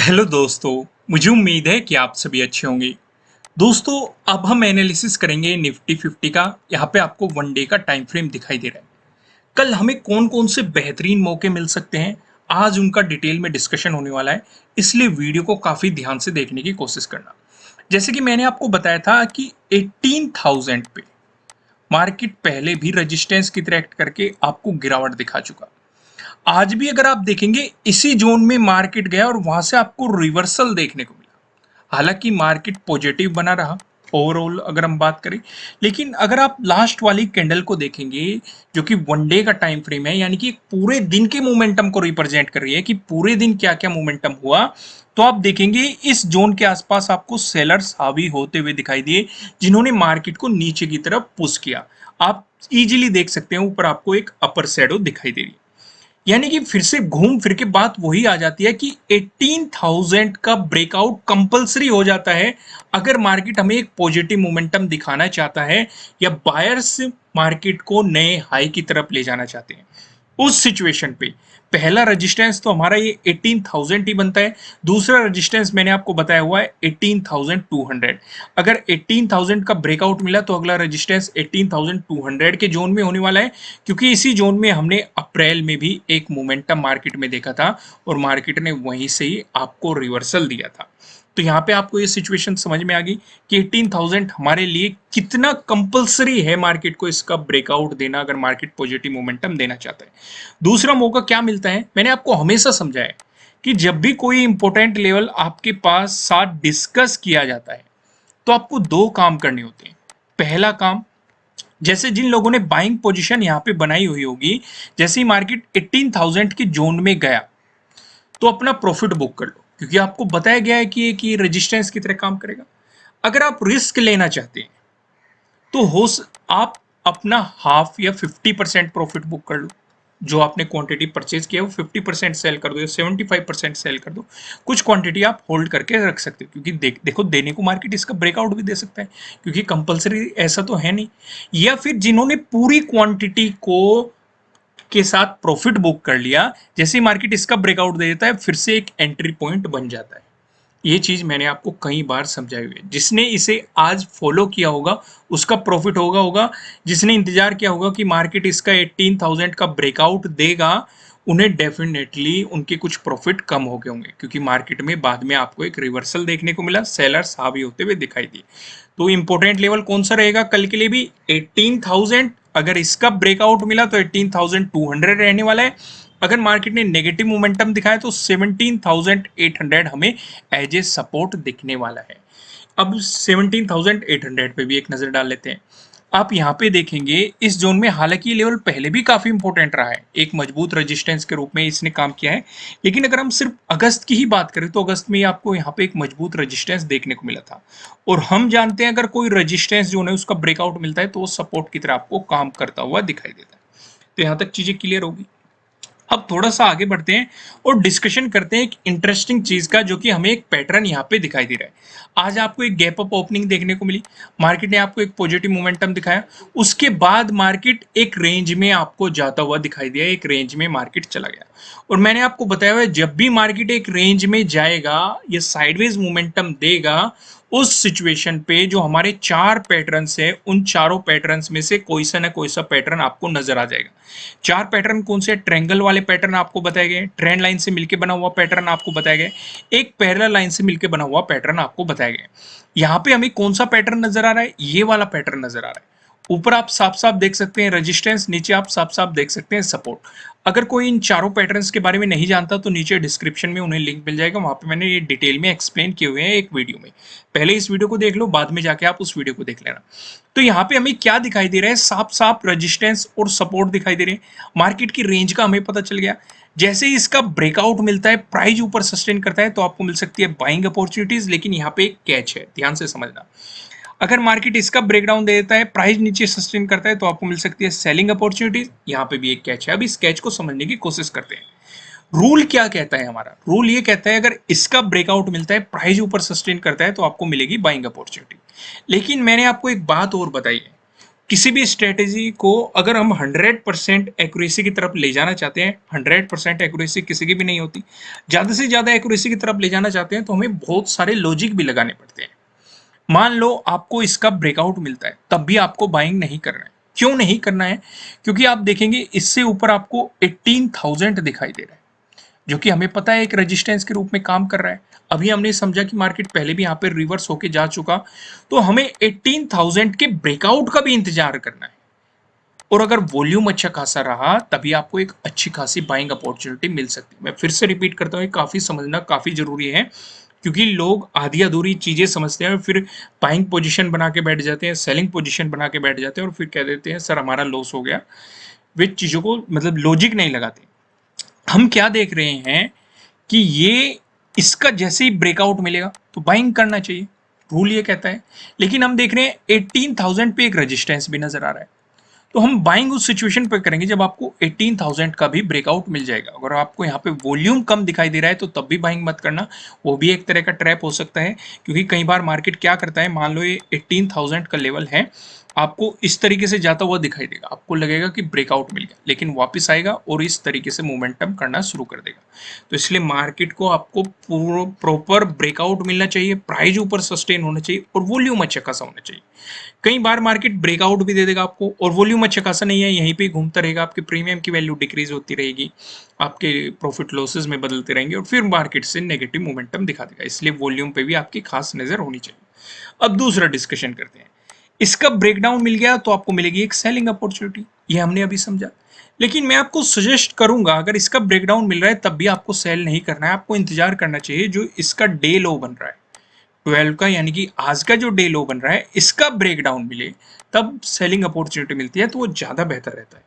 Hello दोस्तों। मुझे उम्मीद है कि आप सभी अच्छे होंगे। दोस्तों, अब हम एनालिसिस करेंगे निफ्टी 50 का। यहाँ पे आपको वन डे का टाइम फ्रेम दिखाई दे रहा है। कल हमें कौन कौन से बेहतरीन मौके मिल सकते हैं, आज उनका डिटेल में डिस्कशन होने वाला है। इसलिए वीडियो को काफ़ी ध्यान से देखने की कोशिश करना। जैसे कि मैंने आपको बताया था कि 18,000 पे मार्केट पहले भी रेजिस्टेंस की तरह एक्ट करके आपको गिरावट दिखा चुका। आज भी अगर आप देखेंगे इसी जोन में मार्केट गया और वहां से आपको रिवर्सल देखने को मिला। हालांकि मार्केट पॉजिटिव बना रहा ओवरऑल अगर हम बात करें, लेकिन अगर आप लास्ट वाली कैंडल को देखेंगे जो कि वन डे का टाइम फ्रेम है, यानी कि पूरे दिन के मोमेंटम को रिप्रेजेंट कर रही है कि पूरे दिन क्या क्या मोमेंटम हुआ, तो आप देखेंगे इस जोन के आसपास आपको सेलर्स हावी होते हुए दिखाई दिए, जिन्होंने मार्केट को नीचे की तरफ पुश किया। आप इजीली देख सकते हैं ऊपर आपको एक अपर शैडो दिखाई दे रही है। यानी कि फिर से घूम फिर के बात वही आ जाती है कि 18,000 का ब्रेकआउट कंपलसरी हो जाता है अगर मार्केट हमें एक पॉजिटिव मोमेंटम दिखाना चाहता है या बायर्स मार्केट को नए हाई की तरफ ले जाना चाहते हैं। उस सिचुएशन पे पहला रेजिस्टेंस तो हमारा ये 18,000 ही बनता है। दूसरा रेजिस्टेंस मैंने आपको बताया हुआ है 18,200। अगर 18,000 का ब्रेकआउट मिला तो अगला रेजिस्टेंस 18,200 के जोन में होने वाला है, क्योंकि इसी जोन में हमने अप्रैल में भी एक मोमेंटम मार्केट में देखा था और मार्केट ने वहीं से ही आपको रिवर्सल दिया था। तो यहाँ पे आपको ये सिचुएशन समझ में आ गई कि 18,000 हमारे लिए कितना कंपलसरी है मार्केट को इसका ब्रेकआउट देना अगर मार्केट पॉजिटिव मोमेंटम देना चाहता है। दूसरा मौका क्या मिलता है, मैंने आपको हमेशा समझाया कि जब भी कोई इंपॉर्टेंट लेवल आपके पास साथ डिस्कस किया जाता है तो आपको दो काम करने होते हैं। पहला काम, जैसे जिन लोगों ने बाइंग पोजीशन यहाँ पे बनाई हुई होगी, जैसे ही मार्केट 18,000 के जोन में गया तो अपना प्रॉफिट बुक कर लो, क्योंकि आपको बताया गया है कि रेजिस्टेंस की तरह काम करेगा। अगर आप रिस्क लेना चाहते हैं तो आप अपना हाफ या 50% प्रॉफिट बुक कर लो। जो आपने क्वांटिटी परचेज किया वो 50% सेल कर दो या 75% सेल कर दो। कुछ क्वांटिटी आप होल्ड करके रख सकते हो, क्योंकि देखो देने को मार्केट इसका ब्रेकआउट भी दे सकता है, क्योंकि कंपलसरी ऐसा तो है नहीं। या फिर जिन्होंने पूरी क्वांटिटी को के साथ प्रॉफिट बुक कर लिया, जैसे ही मार्केट इसका ब्रेकआउट दे देता है फिर से एक एंट्री पॉइंट बन जाता है। ये चीज मैंने आपको कई बार समझाई हुई है। जिसने इसे आज फॉलो किया होगा उसका प्रॉफिट होगा। जिसने इंतजार किया होगा कि मार्केट इसका 18,000 का ब्रेकआउट देगा, उन्हें डेफिनेटली उनके कुछ प्रॉफिट कम हो गए होंगे, क्योंकि मार्केट में बाद में आपको एक रिवर्सल देखने को मिला, सेलर्स हावी होते हुए दिखाई दिए। तो इंपॉर्टेंट लेवल कौन सा रहेगा कल के लिए भी? 18,000। अगर इसका ब्रेकआउट मिला तो 18,200 रहने वाला है। अगर मार्केट ने नेगेटिव मोमेंटम दिखाया तो 17,800 हमें एज ए सपोर्ट दिखने वाला है। अब 17,800 पे भी एक नजर डाल लेते हैं। आप यहाँ पे देखेंगे इस जोन में, हालांकि ये लेवल पहले भी काफी इंपॉर्टेंट रहा है, एक मजबूत रेजिस्टेंस के रूप में इसने काम किया है। लेकिन अगर हम सिर्फ अगस्त की ही बात करें तो अगस्त में आपको यहाँ पे एक मजबूत रेजिस्टेंस देखने को मिला था। और हम जानते हैं अगर कोई रेजिस्टेंस जो है उसका ब्रेकआउट मिलता है तो वो सपोर्ट की तरह आपको काम करता हुआ दिखाई देता है। तो यहाँ तक चीजें क्लियर होगी। अब थोड़ा सा आगे बढ़ते हैं और डिस्कशन करते हैं एक इंटरेस्टिंग चीज का, जो कि हमें एक पैटर्न यहाँ पे दिखाई दे रहा है। आज आपको एक गैप अप ओपनिंग देखने को मिली, मार्केट ने आपको एक पॉजिटिव मोमेंटम दिखाया, उसके बाद मार्केट एक रेंज में आपको जाता हुआ दिखाई दिया, एक रेंज में मार्केट चला गया। और मैंने आपको बताया हुआ है जब भी मार्केट एक रेंज में जाएगा या साइडवेज मोमेंटम देगा, उस सिचुएशन पे जो हमारे चार पैटर्न्स है उन चारों पैटर्न्स में से कोई सा ना कोई सा पैटर्न आपको नजर आ जाएगा। चार पैटर्न कौन से? ट्रायंगल वाले पैटर्न आपको बताए गए, ट्रेंड लाइन से मिलकर बना हुआ पैटर्न आपको बताया गया, एक पैरेलल लाइन से मिलकर बना हुआ पैटर्न आपको बताया गया। यहाँ पे हमें कौन सा पैटर्न नजर आ रहा है? ये वाला पैटर्न नजर आ रहा है। ऊपर आप साफ साफ देख सकते हैं रेजिस्टेंस, नीचे आप साफ साफ देख सकते हैं सपोर्ट। अगर कोई इन चारों पैटर्न्स के बारे में नहीं जानता तो नीचे डिस्क्रिप्शन में उन्हें लिंक मिल जाएगा, वहां पे मैंने ये डिटेल में एक्सप्लेन किए हुए हैं एक वीडियो में। पहले इस वीडियो को देख लो, बाद में जाके आप उस वीडियो को देख लेना। तो यहाँ पे हमें क्या दिखाई दे रहा है? साफ साफ रेजिस्टेंस और सपोर्ट दिखाई दे रहे हैं। मार्केट की रेंज का हमें पता चल गया। जैसे ही इसका ब्रेकआउट मिलता है, प्राइस ऊपर सस्टेन करता है, तो आपको मिल सकती है बाइंग अपॉर्चुनिटीज। लेकिन यहाँ पे एक कैच है, ध्यान से समझना। अगर मार्केट इसका ब्रेकडाउन दे देता है, प्राइस नीचे सस्टेन करता है, तो आपको मिल सकती है सेलिंग अपॉर्चुनिटीज। यहाँ पे भी एक कैच है। अब इस कैच को समझने की कोशिश करते हैं। रूल क्या कहता है? हमारा रूल ये कहता है अगर इसका ब्रेकआउट मिलता है, प्राइस ऊपर सस्टेन करता है, तो आपको मिलेगी बाइंग अपॉर्चुनिटी। लेकिन मैंने आपको एक बात और बताई है, किसी भी स्ट्रेटेजी को अगर हम 100% एक्यूरेसी की तरफ ले जाना चाहते हैं, 100% एक्यूरेसी किसी की भी नहीं होती, ज़्यादा से ज़्यादा एक्यूरेसी की तरफ ले जाना चाहते हैं तो हमें बहुत सारे लॉजिक भी लगाने पड़ते हैं। मान लो आपको इसका ब्रेकआउट मिलता है, तब भी आपको बाइंग नहीं करना है। क्यों नहीं करना है? क्योंकि आप देखेंगे इससे ऊपर आपको 18,000 दिखाई दे रहा है, जो कि हमें पता है एक रेजिस्टेंस के रूप में काम कर रहा है। अभी हमने समझा कि मार्केट पहले भी यहाँ पे रिवर्स होके जा चुका, तो हमें 18,000 के ब्रेकआउट का भी इंतजार करना है। और अगर वॉल्यूम अच्छा खासा रहा तभी आपको एक अच्छी खासी बाइंग अपॉर्चुनिटी मिल सकती है। मैं फिर से रिपीट करता हूँ, ये काफ़ी समझना काफ़ी ज़रूरी है, क्योंकि लोग आधी अधूरी चीज़ें समझते हैं और फिर बाइंग पोजीशन बना के बैठ जाते हैं, सेलिंग पोजीशन बना के बैठ जाते हैं और फिर कह देते हैं सर हमारा लॉस हो गया। वे चीज़ों को मतलब लॉजिक नहीं लगाते। हम क्या देख रहे हैं कि ये इसका जैसे ही ब्रेकआउट मिलेगा तो बाइंग करना चाहिए, रूल ये कहता है। लेकिन हम देख रहे हैं 18,000 पे एक रेजिस्टेंस भी नजर आ रहा है, तो हम बाइंग उस सिचुएशन पर करेंगे जब आपको 18,000 का भी ब्रेकआउट मिल जाएगा। अगर आपको यहाँ पे वॉल्यूम कम दिखाई दे रहा है तो तब भी बाइंग मत करना, वो भी एक तरह का ट्रैप हो सकता है। क्योंकि कई बार मार्केट क्या करता है, मान लो ये 18,000 का लेवल है, आपको इस तरीके से जाता हुआ दिखाई देगा, आपको लगेगा कि ब्रेकआउट मिल गया, लेकिन वापस आएगा और इस तरीके से मोमेंटम करना शुरू कर देगा। तो इसलिए मार्केट को आपको प्रॉपर ब्रेकआउट मिलना चाहिए, प्राइस ऊपर सस्टेन होना चाहिए और वॉल्यूम अच्छा खासा होना चाहिए। कई बार मार्केट ब्रेकआउट भी दे देगा आपको और वॉल्यूम अच्छा खासा नहीं है, यहीं पे घूमता रहेगा, आपके प्रीमियम की वैल्यू डिक्रीज होती रहेगी, आपके प्रॉफिट लॉसेस में बदलते रहेंगे और फिर मार्केट से नेगेटिव मोमेंटम दिखा देगा। इसलिए वॉल्यूम पे भी आपकी खास नजर होनी चाहिए। अब दूसरा डिस्कशन करते हैं। इसका ब्रेकडाउन मिल गया तो आपको मिलेगी एक सेलिंग अपॉर्चुनिटी, ये हमने अभी समझा। लेकिन मैं आपको सजेस्ट करूंगा, अगर इसका ब्रेकडाउन मिल रहा है तब भी आपको सेल नहीं करना है, आपको इंतजार करना चाहिए जो इसका डे लो बन रहा है 12 का, यानी कि आज का जो डे लो बन रहा है, इसका ब्रेकडाउन मिले तब सेलिंग अपॉर्चुनिटी मिलती है, तो वो ज़्यादा बेहतर रहता है।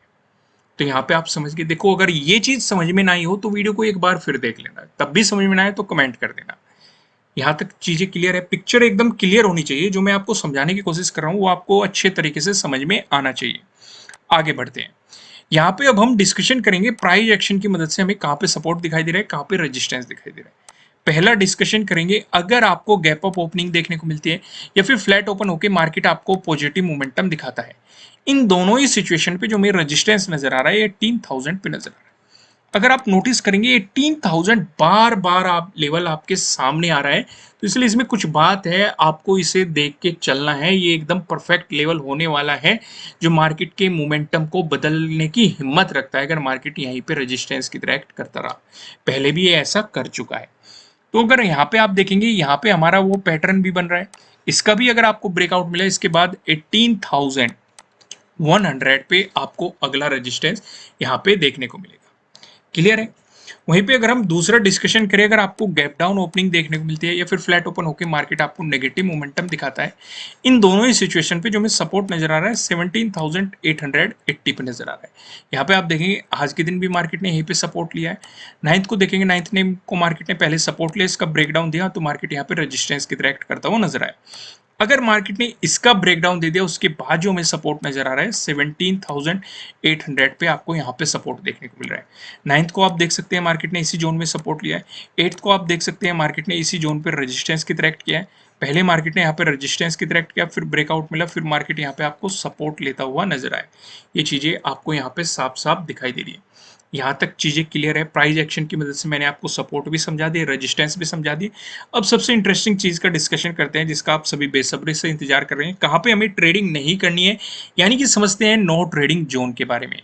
तो यहाँ पे आप समझ के देखो, अगर ये चीज़ समझ में ना आई हो तो वीडियो को एक बार फिर देख लेना, तब भी समझ में ना आए तो कमेंट कर देना। यहाँ तक चीज़ें क्लियर है, पिक्चर एकदम क्लियर होनी चाहिए, जो मैं आपको समझाने की कोशिश कर रहा हूँ वो आपको अच्छे तरीके से समझ में आना चाहिए। आगे बढ़ते हैं। यहाँ पे अब हम डिस्कशन करेंगे प्राइस एक्शन की मदद से हमें कहाँ पे सपोर्ट दिखाई दे रहा है, कहाँ पे रेजिस्टेंस दिखाई दे रहा है। पहला डिस्कशन करेंगे, अगर आपको गैप अप ओपनिंग देखने को मिलती है या फिर फ्लैट ओपन होकर मार्केट आपको पॉजिटिव मोमेंटम दिखाता है, इन दोनों ही सिचुएशन पे जो मेरा रेजिस्टेंस नजर आ रहा है 18,000 पे नजर आ रहा है। अगर आप नोटिस करेंगे 18,000 बार बार आप लेवल आपके सामने आ रहा है, तो इसलिए इसमें कुछ बात है, आपको इसे देख के चलना है। ये एकदम परफेक्ट लेवल होने वाला है जो मार्केट के मोमेंटम को बदलने की हिम्मत रखता है, अगर मार्केट यहीं पे रेजिस्टेंस की तरह एक्ट करता रहा। पहले भी ये ऐसा कर चुका है। तो अगर यहाँ पे आप देखेंगे, यहाँ पे हमारा वो पैटर्न भी बन रहा है, इसका भी अगर आपको ब्रेकआउट मिला इसके बाद 18,100 पे आपको अगला रेजिस्टेंस यहाँ पे देखने को मिलेगा। क्लियर है? वहीं पे अगर हम दूसरा डिस्कशन करें, अगर आपको गैप डाउन ओपनिंग देखने को मिलती है या फिर फ्लैट ओपन होकर मार्केट आपको नेगेटिव मोमेंटम दिखाता है, इन दोनों ही सिचुएशन पे जो हमें सपोर्ट नजर आ रहा है 17,880 पे नजर आ रहा है। यहाँ पे आप देखेंगे आज के दिन भी मार्केट ने यहीं पे सपोर्ट लिया है। नाइन्थ को देखेंगे, नाइन्थ ने को मार्केट ने पहले सपोर्ट लिया, इसका ब्रेकडाउन दिया तो मार्केट यहाँ पे रेजिस्टेंस की तरह एक्ट करता हुआ नजर आया। अगर मार्केट ने इसका ब्रेकडाउन दे दिया उसके बाद जो हमें सपोर्ट नजर आ रहा है 17,800 पे आपको यहाँ पे सपोर्ट देखने को मिल रहा है। नाइन्थ को आप देख सकते हैं मार्केट ने इसी जोन में सपोर्ट लिया है। एट्थ को आप देख सकते हैं मार्केट ने इसी जोन पे रेजिस्टेंस की तरह एक्ट किया है। पहले मार्केट ने यहाँ पे रेजिस्टेंस की तरह एक्ट किया, फिर ब्रेकआउट मिला, फिर मार्केट यहाँ पे आपको सपोर्ट लेता हुआ नजर आया। ये चीजें आपको यहाँ पे साफ साफ दिखाई दे रही है। यहाँ तक चीज़ें क्लियर है। प्राइस एक्शन की मदद से मैंने आपको सपोर्ट भी समझा दिया, रेजिस्टेंस भी समझा दी। अब सबसे इंटरेस्टिंग चीज़ का डिस्कशन करते हैं जिसका आप सभी बेसब्री से इंतजार कर रहे हैं, कहाँ पे हमें ट्रेडिंग नहीं करनी है, यानी कि समझते हैं नो ट्रेडिंग जोन के बारे में।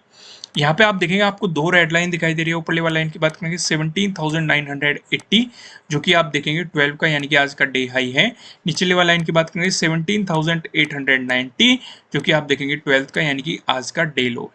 यहाँ पे आप देखेंगे आपको दो रेड लाइन दिखाई दे रही है। ऊपर वाली लाइन की बात करेंगे 17,980, जो कि आप देखेंगे 12 का यानी कि आज का डे हाई है। नीचे वाली लाइन की बात करेंगे 17,890, जो कि आप देखेंगे 12 का यानी कि आज का डे लो है।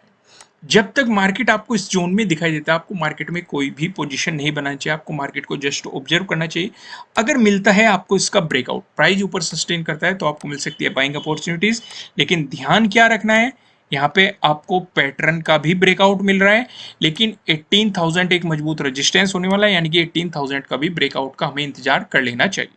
जब तक मार्केट आपको इस जोन में दिखाई देता है, आपको मार्केट में कोई भी पोजीशन नहीं बनानी चाहिए, आपको मार्केट को जस्ट ऑब्जर्व करना चाहिए। अगर मिलता है आपको इसका ब्रेकआउट, प्राइस ऊपर सस्टेन करता है तो आपको मिल सकती है बाइंग अपॉर्चुनिटीज। लेकिन ध्यान क्या रखना है, यहाँ पे आपको पैटर्न का भी ब्रेकआउट मिल रहा है, लेकिन 18,000 एक मजबूत रेजिस्टेंस होने वाला है, यानी कि 18,000 का भी ब्रेकआउट का हमें इंतजार कर लेना चाहिए।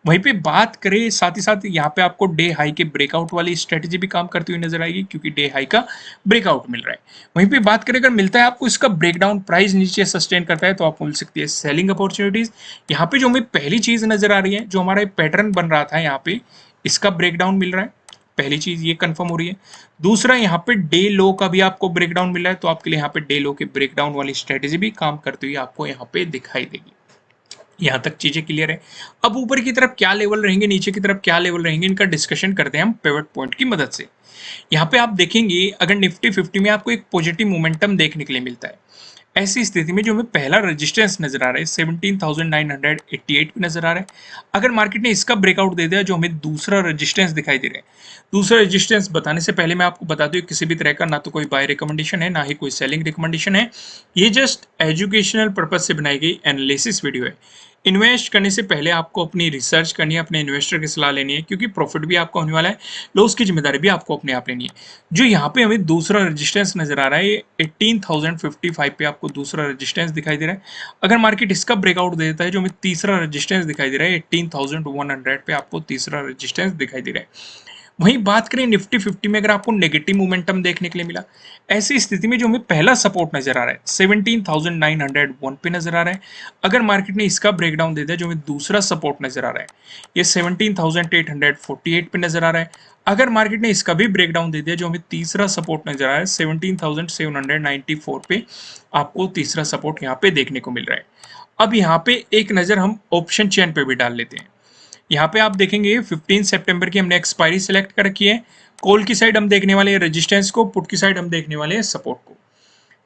वहीं पे बात करें साथ ही साथ यहाँ पे आपको डे हाई के ब्रेकआउट वाली स्ट्रेटेजी भी काम करती हुई नजर आएगी, क्योंकि डे हाई का ब्रेकआउट मिल रहा है। वहीं पे बात करें, अगर मिलता है आपको इसका ब्रेकडाउन, प्राइस नीचे सस्टेन करता है तो आपको मिल सकती है सेलिंग अपॉर्चुनिटीज। यहाँ पे जो हमें पहली चीज नजर आ रही है, जो हमारा पैटर्न बन रहा था यहाँ पे, इसका ब्रेकडाउन मिल रहा है पहली चीज ये कंफर्म हो रही है। दूसरा, यहाँ पे डे लो का भी आपको ब्रेकडाउन मिला है, तो आपके लिए यहाँ पे डे लो के ब्रेकडाउन वाली स्ट्रेटेजी भी काम करती हुई आपको यहाँ पे दिखाई देगी। यहाँ तक चीजें क्लियर है। अब ऊपर की तरफ क्या लेवल रहेंगे, नीचे की तरफ क्या लेवल रहेंगे, इनका डिस्कशन करते हैं हम पिवट पॉइंट की मदद से। यहाँ पे आप देखेंगे अगर निफ्टी 50 में आपको एक पॉजिटिव मोमेंटम देखने के लिए मिलता है, ऐसी स्थिति में जो हमें पहला रेजिस्टेंस नजर आ रहा है 17,988 पे नजर आ रहा है। अगर मार्केट ने इसका ब्रेकआउट दे दिया, जो हमें दूसरा रेजिस्टेंस दिखाई दे रहा है। दूसरा रेजिस्टेंस बताने से पहले मैं आपको बता दूं, किसी भी तरह का ना तो कोई बाय रिकमेंडेशन है, ना ही कोई सेलिंग रिकमेंडेशन है। ये जस्ट एजुकेशनल पर्पज से बनाई गई एनालिसिस वीडियो है। इन्वेस्ट करने से पहले आपको अपनी रिसर्च करनी है, अपने इन्वेस्टर की सलाह लेनी है, क्योंकि प्रॉफिट भी आपको होने वाला है, लॉस की जिम्मेदारी भी आपको अपने आप लेनी है। जो यहाँ पे हमें दूसरा रेजिस्टेंस नजर आ रहा है, ये 18,055 पे आपको दूसरा रेजिस्टेंस दिखाई दे रहा है। अगर मार्केट इसका ब्रेकआउट दे देता है, जो हमें तीसरा रेजिस्टेंस दिखाई दे रहा है 18,100 पे आपको तीसरा रेजिस्टेंस दिखाई दे रहा है। वहीं बात करें निफ्टी 50 में, अगर आपको नेगेटिव मोमेंटम देखने के लिए मिला, ऐसी स्थिति में जो हमें पहला सपोर्ट नजर आ रहा है 17,901 पे नजर आ रहा है। अगर मार्केट ने इसका ब्रेकडाउन दे दिया, जो हमें दूसरा सपोर्ट नजर आ रहा है, ये 17,848 पे नजर आ रहा है। अगर मार्केट ने इसका भी ब्रेकडाउन दे दिया, जो हमें तीसरा सपोर्ट नजर आ रहा है 17,794 पे आपको तीसरा सपोर्ट यहाँ पे देखने को मिल रहा है। अब यहाँ पे एक नजर हम ऑप्शन चेन पे भी डाल लेते हैं। यहाँ पे आप देखेंगे 15 सितंबर की हमने एक्सपायरी सेलेक्ट कर रखी है। कॉल की साइड हम देखने वाले हैं रेजिस्टेंस को, पुट की साइड हम देखने वाले हैं सपोर्ट को।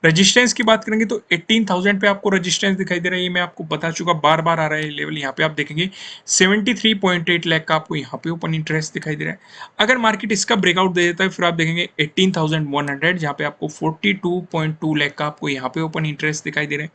रेजिस्टेंस की बात करेंगे तो 18,000 पे आपको रेजिस्टेंस दिखाई दे रहा है, ये मैं आपको बता चुका, बार बार आ रहा है लेवल। यहाँ पे आप देखेंगे 73.8 लाख का आपको यहाँ पे ओपन इंटरेस्ट दिखाई दे रहा है। अगर मार्केट इसका ब्रेकआउट दे देता है, फिर आप देखेंगे 18,100, जहाँ पे आपको 42.2 लाख का आपको यहाँ पे ओपन इंटरेस्ट दिखाई दे रहा है।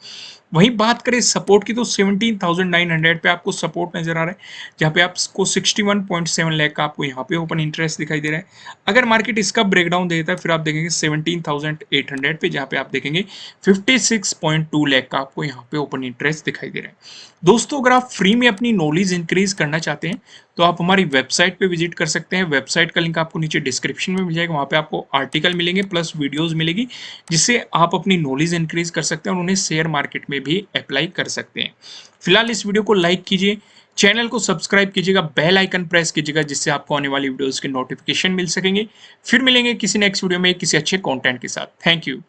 वहीं बात करें सपोर्ट की, तो 17,900 पे आपको सपोर्ट नजर आ रहा है, जहाँ पे आपको 61.7 लाख का आपको यहाँ पे ओपन इंटरेस्ट दिखाई दे रहा है। अगर मार्केट इसका ब्रेकडाउन देता है, फिर आप देखेंगे 17,800 पे, जहाँ पे आप देखेंगे 56.2 लाख का आपको यहाँ पे ओपन इंटरेस्ट दिखाई दे रहा है। दोस्तों, अगर आप फ्री में अपनी नॉलेज इंक्रीज करना चाहते हैं, तो आप हमारी वेबसाइट पे विजिट कर सकते हैं। वेबसाइट का लिंक आपको नीचे डिस्क्रिप्शन में मिल जाएगा, वहाँ पे आपको आर्टिकल मिलेंगे प्लस वीडियोस मिलेगी, जिससे आप अपनी नॉलेज इंक्रीज कर सकते हैं और उन्हें शेयर मार्केट में भी अप्लाई कर सकते हैं। फिलहाल इस वीडियो को लाइक कीजिए, चैनल को सब्सक्राइब कीजिएगा, बेल आइकन प्रेस कीजिएगा, जिससे आपको आने वाली वीडियोस के नोटिफिकेशन मिल सकेंगे। फिर मिलेंगे किसी नेक्स्ट वीडियो में किसी अच्छे कंटेंट के साथ। Thank you.